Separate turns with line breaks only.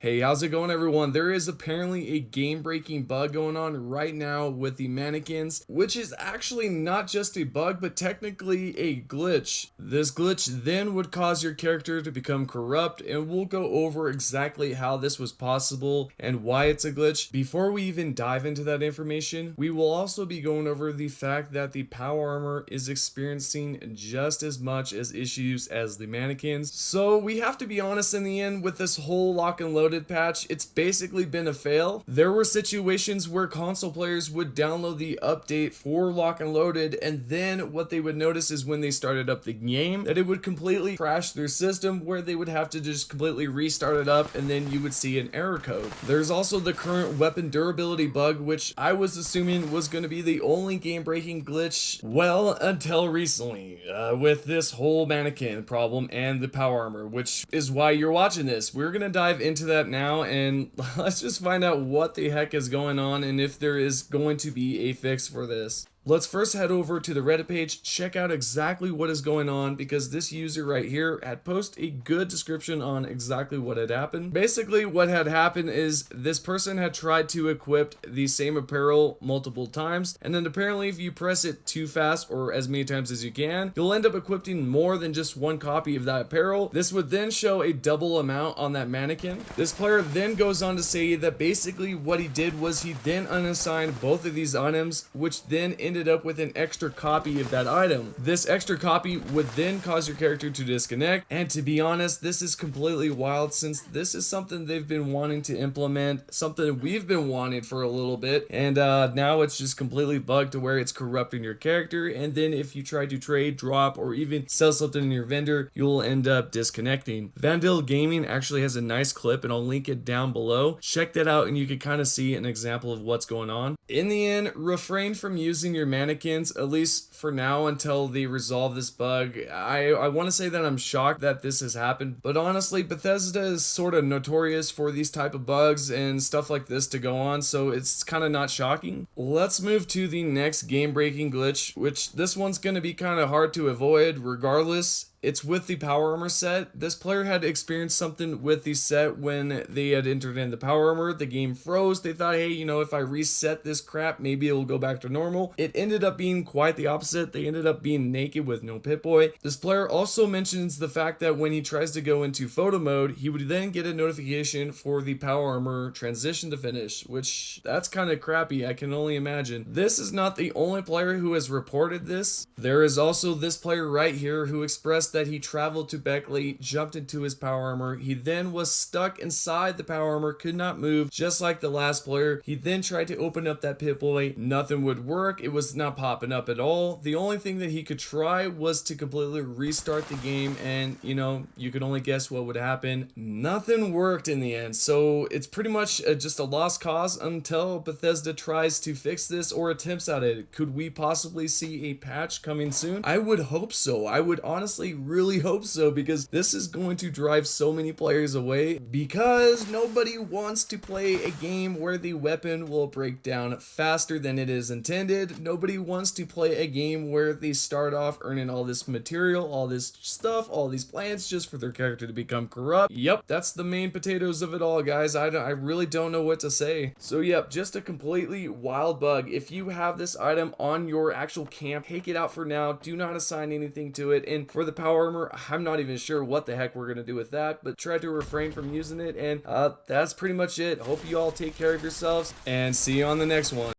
Hey, how's it going everyone? There is apparently a game-breaking bug going on right now with the mannequins, which is actually not just a bug, but technically a glitch. This glitch then would cause your character to become corrupt, and we'll go over exactly how this was possible and why it's a glitch. Before we even dive into that information, we will also be going over the fact that the power armor is experiencing just as much as issues as the mannequins. So we have to be honest in the end with this whole lock and load patch. It's basically been a fail. There were situations where console players would download the update for Lock and Loaded, and then what they would notice is when they started up the game that it would completely crash their system, where they would have to just completely restart it up, and then you would see an error code. There's also the current weapon durability bug, which I was assuming was going to be the only game-breaking glitch, well, until recently, with this whole mannequin problem and the power armor, which is why you're watching this. We're gonna dive into that now, and let's just find out what the heck is going on and if there is going to be a fix for this. Let's first head over to the Reddit page, check out exactly what is going on, because this user right here had posted a good description on exactly what had happened. Basically, what had happened is this person had tried to equip the same apparel multiple times, and then apparently if you press it too fast or as many times as you can, you'll end up equipping more than just one copy of that apparel. This would then show a double amount on that mannequin. This player then goes on to say that basically what he did was he then unassigned both of these items, which then ended up with an extra copy of that item. This extra copy would then cause your character to disconnect, and to be honest, this is completely wild since this is something they've been wanting to implement, something we've been wanting for a little bit, and now it's just completely bugged to where it's corrupting your character, and then if you try to trade, drop, or even sell something in your vendor, you'll end up disconnecting. Vandal Gaming actually has a nice clip, and I'll link it down below. Check that out and you can kind of see an example of what's going on. In the end, refrain from using your mannequins, at least for now, until they resolve this bug. I want to say that I'm shocked that this has happened, but honestly, Bethesda is sort of notorious for these type of bugs and stuff like this to go on, so it's kind of not shocking. Let's move to the next game-breaking glitch, which this one's going to be kind of hard to avoid regardless. It's with the power armor set. This player had experienced something with the set when they had entered in the power armor. The game froze. They thought, hey, you know, if I reset this crap, maybe it will go back to normal. It ended up being quite the opposite. They ended up being naked with no Pip-Boy. This player also mentions the fact that when he tries to go into photo mode, he would then get a notification for the power armor transition to finish, which that's kind of crappy. I can only imagine. This is not the only player who has reported this. There is also this player right here who expressed that he traveled to Beckley, jumped into his power armor. He then was stuck inside the power armor, could not move, just like the last player. He then tried to open up that Pip-Boy. Nothing would work. It was not popping up at all. The only thing that he could try was to completely restart the game, and you know, you could only guess what would happen. Nothing worked in the end, so it's pretty much just a lost cause until Bethesda tries to fix this or attempts at it. Could we possibly see a patch coming soon? I would hope so. I would honestly really hope so, because this is going to drive so many players away, because nobody wants to play a game where the weapon will break down faster than it is intended. Nobody wants to play a game where they start off earning all this material, all this stuff, all these plants just for their character to become corrupt. Yep, that's the main potatoes of it all, guys. I really don't know what to say. So yep, just a completely wild bug. If you have this item on your actual camp, take it out for now. Do not assign anything to it. And for the power armor, I'm not even sure what the heck we're gonna do with that, but try to refrain from using it, and that's pretty much it. Hope you all take care of yourselves, and see you on the next one.